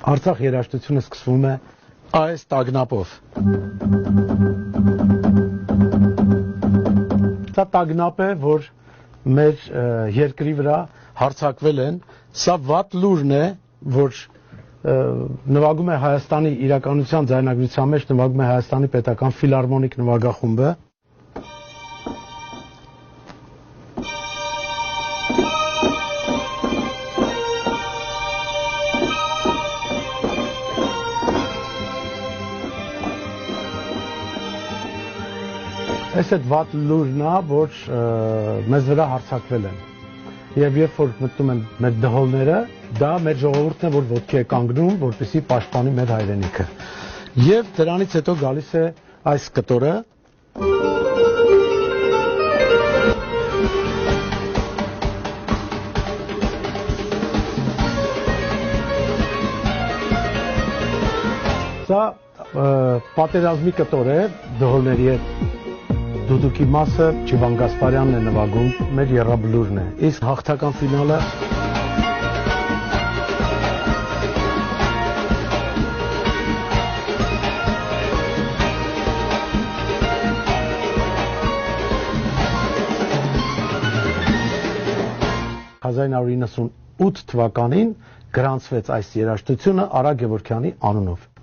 Արցախ երաժշտությունը սկսվում է այս տագնապով։ Սա տագնապ է, որ մեր երկրի վրա հարձակվել են, սա վատ լուրն է, որ նվագում է Հայաստանի իրականության ձայնագրության մեջ, նվագում է Հայաստանի պետական ֆիլհարմոնիկ նվագախումբը։ Այս այդ վատ լուրն է, որ մեզ վրա հարձակվել են։ Եվ երբ որ մտնում են մեր դհոլները, դա մեր ժողովուրդն է, որ ոտքի է կանգնում, որպեսզի պաշտպանի մեր հայրենիքը։ Եվ դրանից հետո գալիս է այս կտորը։ Սա պատերազմի կտոր է, դհոլների հետ դուդուկի մասը Չիվան Գասպարյանն է նվագում, մեր եռաբլուրն է, իսկ հաղթական ֆինալը (1998 թվականին գրանցվեց այս երաժշտությունը Արա Գևորգյանի անունով։